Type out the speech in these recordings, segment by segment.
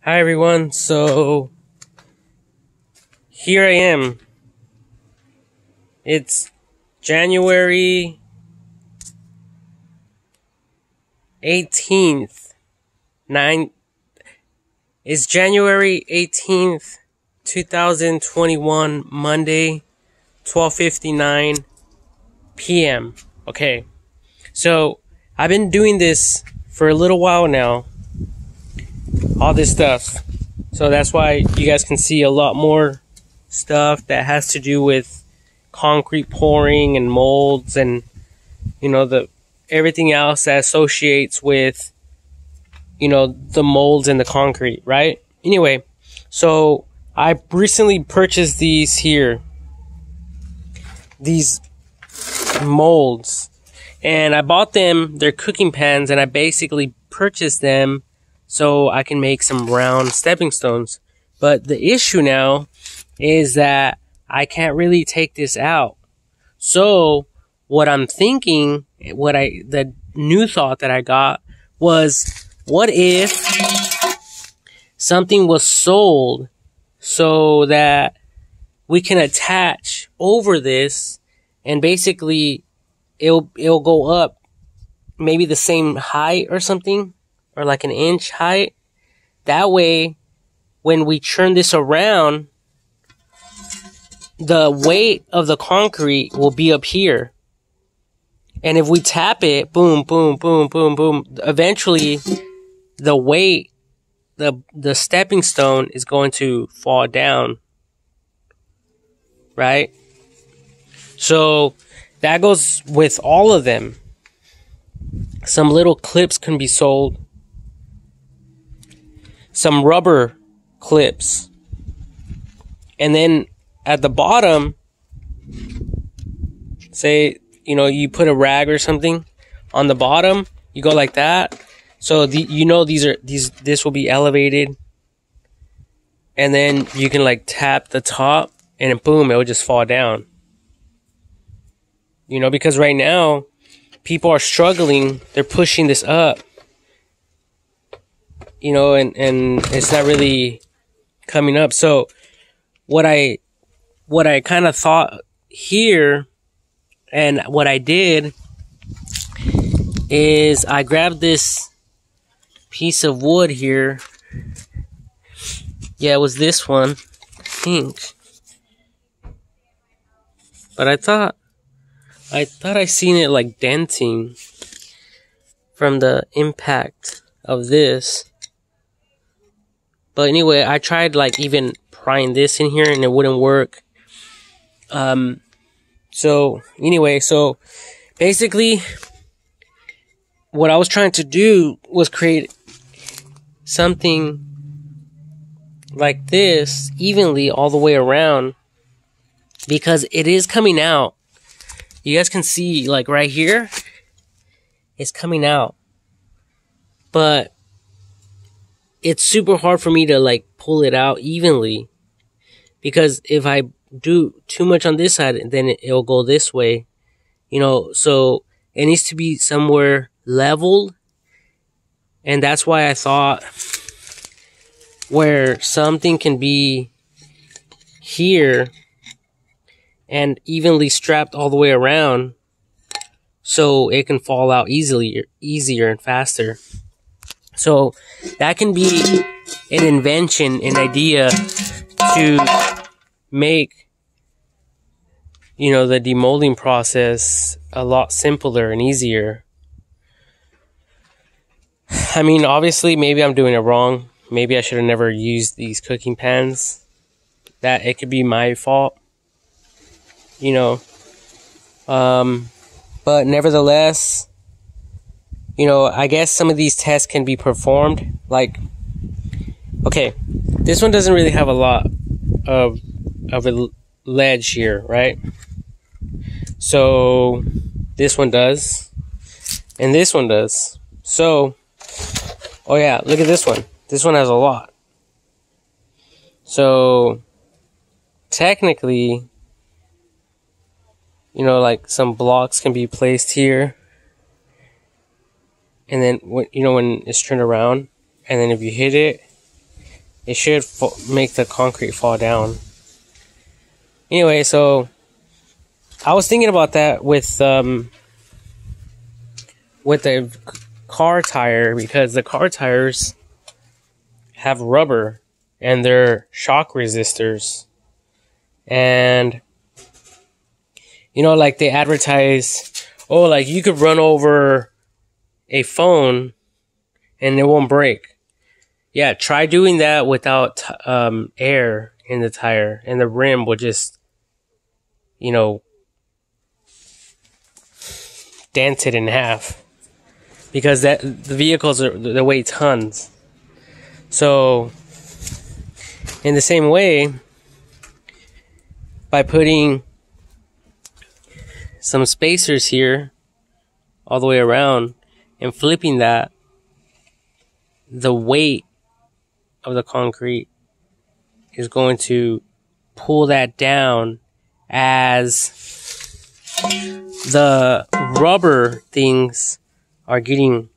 Hi everyone, so here I am. It's January 18th. It's January 18th, 2021, Monday, 12:59 p.m. Okay, so I've been doing this for a little while now. All this stuff. So that's why you guys can see a lot more stuff that has to do with concrete pouring and molds and the everything else that associates with the molds and the concrete, right? Anyway, so I recently purchased these molds, and I bought them. They're cooking pans, and I basically purchased them so I can make some round stepping stones. But the issue now is that I can't really take this out. So what I'm thinking, the new thought that I got was, what if something was sold so that we can attach over this, and basically it'll go up maybe the same height or something, or like an inch height. That way, when we turn this around, the weight of the concrete will be up here. And if we tap it, boom, boom, boom, boom, boom, eventually the weight, the stepping stone is going to fall down. Right? So that goes with all of them. Some little clips can be sold. Some rubber clips. And then at the bottom, say, you put a rag or something on the bottom, you go like that. So this will be elevated. And then you can like tap the top and then boom, it will just fall down. Because right now people are struggling, they're pushing this up. And it's not really coming up. So what I kind of thought here, and what I did is I grabbed this piece of wood here. Yeah, it was this one, I think. But I thought I seen it like denting from the impact of this. But anyway, I tried like even prying this in here and it wouldn't work. So basically what I was trying to do was create something like this evenly all the way around, because it is coming out. You guys can see like right here, it's coming out. But it's super hard for me to like pull it out evenly, because if I do too much on this side, then it'll go this way, so it needs to be somewhere leveled. And that's why I thought where something can be here and evenly strapped all the way around, so it can fall out easier and faster. So that can be an invention, an idea to make, the demolding process a lot simpler and easier. I mean, obviously, maybe I'm doing it wrong. Maybe I should have never used these cooking pans. That it could be my fault. But nevertheless, I guess some of these tests can be performed. Like, okay, this one doesn't really have a lot of a ledge here, right? So this one does, and this one does. So, oh yeah, look at this one. This one has a lot. So technically, like some blocks can be placed here. And then when it's turned around, and then if you hit it, it should make the concrete fall down. Anyway, so I was thinking about that with the car tire, because the car tires have rubber and they're shock resistors. And you know, like they advertise, oh, like you could run over a phone and it won't break. Yeah, try doing that without air in the tire, and the rim will just, you know, dent it in half, because the vehicles they weigh tons. So in the same way, by putting some spacers here all the way around and flipping that, the weight of the concrete is going to pull that down as the rubber things are getting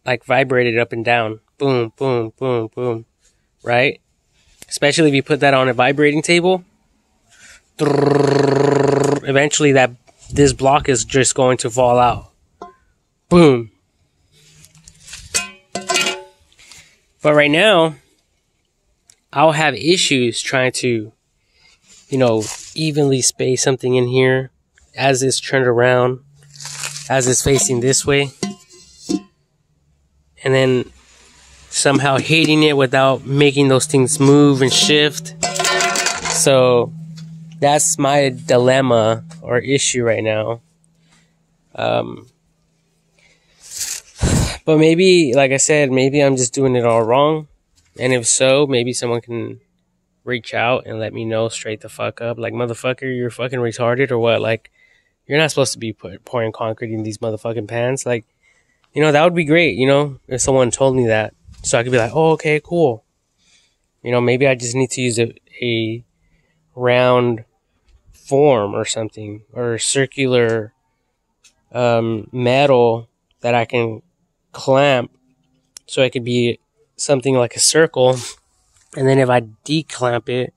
like vibrated up and down. Boom, boom, boom, boom. Right? Especially if you put that on a vibrating table. Eventually this block is just going to fall out. Boom. But right now, I'll have issues trying to, you know, evenly space something in here as it's turned around, as it's facing this way, and then somehow hitting it without making those things move and shift. So that's my dilemma or issue right now. But maybe, like I said, maybe I'm just doing it all wrong. And if so, maybe someone can reach out and let me know straight the fuck up. Like, motherfucker, you're fucking retarded or what? Like, you're not supposed to be pouring concrete in these motherfucking pans. Like, you know, that would be great, you know, if someone told me that. So I could be like, oh, okay, cool. You know, maybe I just need to use a round form or something, or circular metal that I can clamp, so it could be something like a circle, and then if I declamp it,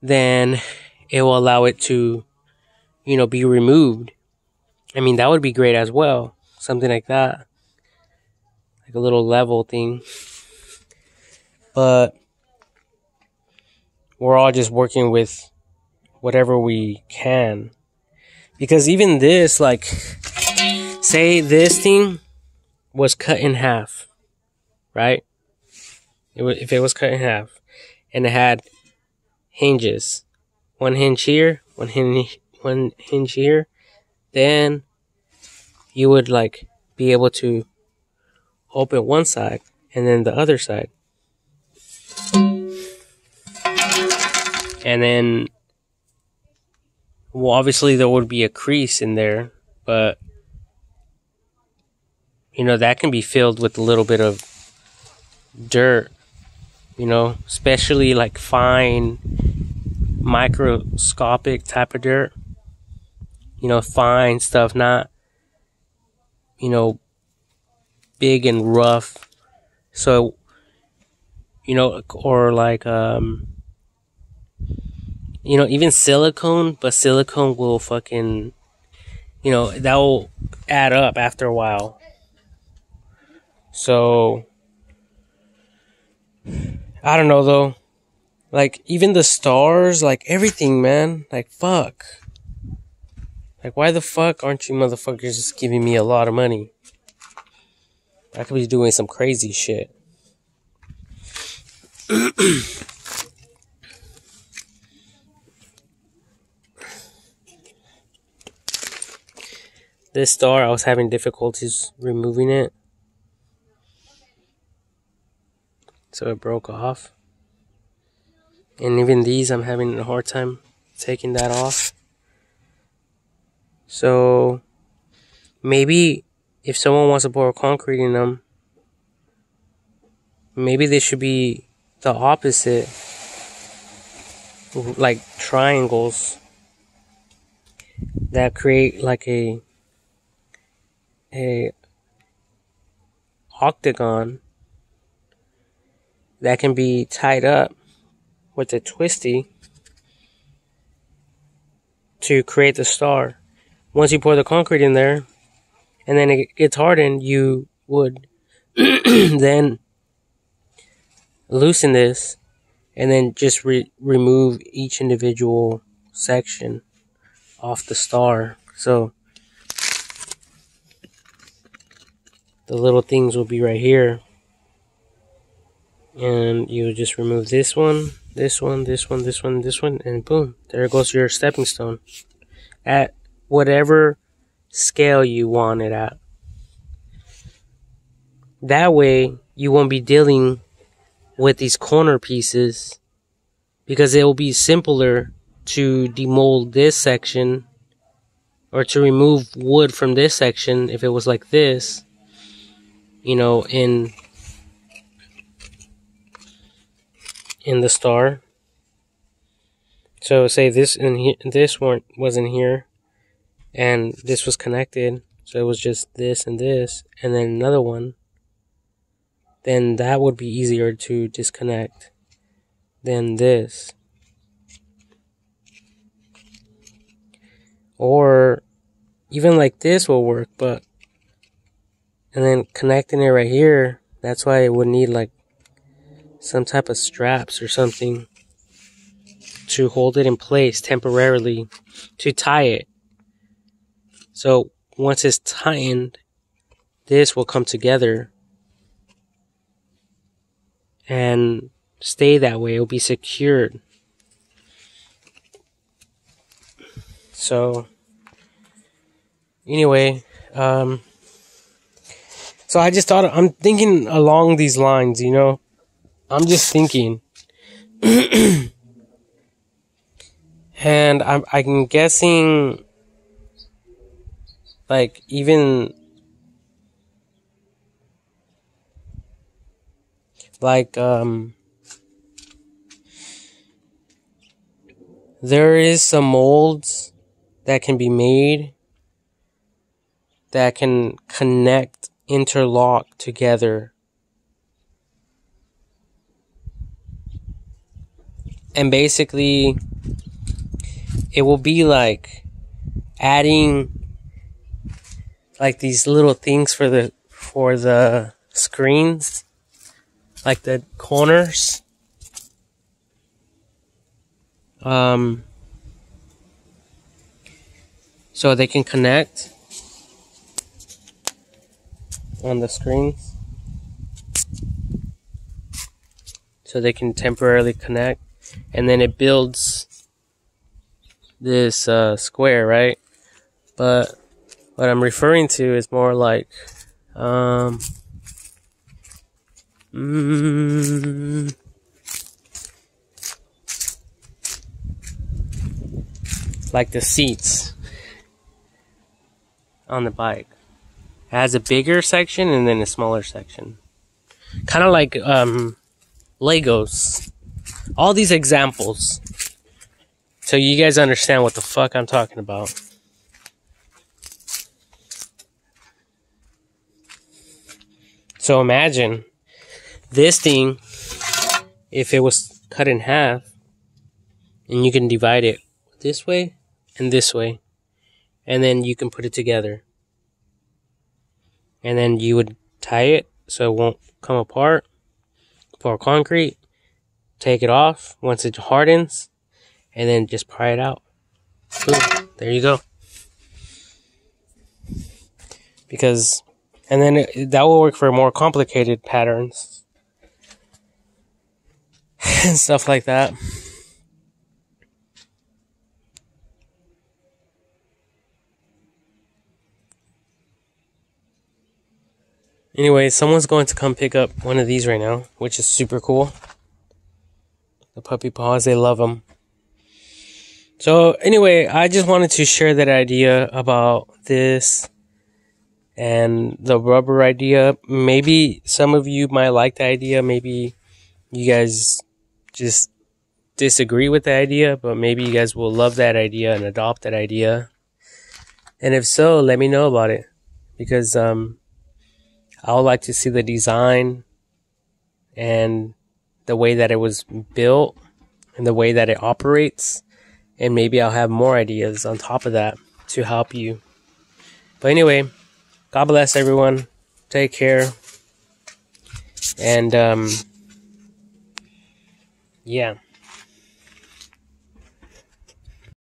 then it will allow it to, you know, be removed. I mean, that would be great as well, something like that, like a little level thing. But we're all just working with whatever we can, because even this, like, say this thing was cut in half, right? If it was cut in half and it had hinges, one hinge here, one hinge here, then you would like be able to open one side and then the other side, and then, well, obviously there would be a crease in there, but you know, that can be filled with a little bit of dirt, you know, especially like fine microscopic type of dirt, you know, fine stuff, not, you know, big and rough. So, you know, or like, you know, even silicone, but silicone will fucking, you know, that will add up after a while. So, I don't know though. Like, even the stars, like everything, man. Like, fuck. Like, why the fuck aren't you motherfuckers just giving me a lot of money? I could be doing some crazy shit. This star, I was having difficulties removing it. So it broke off. And even these, I'm having a hard time taking that off. So maybe if someone wants to pour concrete in them, maybe they should be the opposite. Like triangles that create like a octagon that can be tied up with a twisty to create the star. Once you pour the concrete in there and then it gets hardened, you would then loosen this and then just remove each individual section off the star. So the little things will be right here, and you just remove this one, this one, this one, this one, this one, and boom, there goes your stepping stone at whatever scale you want it at. That way you won't be dealing with these corner pieces, because it will be simpler to demold this section or to remove wood from this section if it was like this, you know, in the star. So say this in here, this one was in here, and this was connected, so it was just this and this, and then another one. Then that would be easier to disconnect than this. Or even like this will work, but and then connecting it right here, that's why it would need like some type of straps or something to hold it in place temporarily, to tie it. So once it's tightened, this will come together and stay that way. It'll be secured. So anyway, so I just thought, I'm thinking along these lines, you know. I'm just thinking. And I'm guessing, like, even like there is some molds that can be made that can connect, interlock together, and basically it will be like adding like these little things for the screens, like the corners, so they can connect on the screens, so they can temporarily connect, and then it builds this square, right? But what I'm referring to is more like like the seats on the bike. It has a bigger section and then a smaller section. Kind of like Legos. All these examples, so you guys understand what the fuck I'm talking about. So imagine this thing, if it was cut in half, and you can divide it this way and this way, and then you can put it together. And then you would tie it so it won't come apart. Pour concrete, take it off once it hardens, and then just pry it out. Boom, there you go. Because, and then that will work for more complicated patterns and stuff like that. Anyway, someone's going to come pick up one of these right now, which is super cool. The puppy paws, they love them. So anyway, I just wanted to share that idea about this and the rubber idea. Maybe some of you might like the idea. Maybe you guys just disagree with the idea, but maybe you guys will love that idea and adopt that idea. And if so, let me know about it, because I would like to see the design and the way that it was built and the way that it operates. And maybe I'll have more ideas on top of that to help you. But anyway, God bless everyone. Take care. And yeah.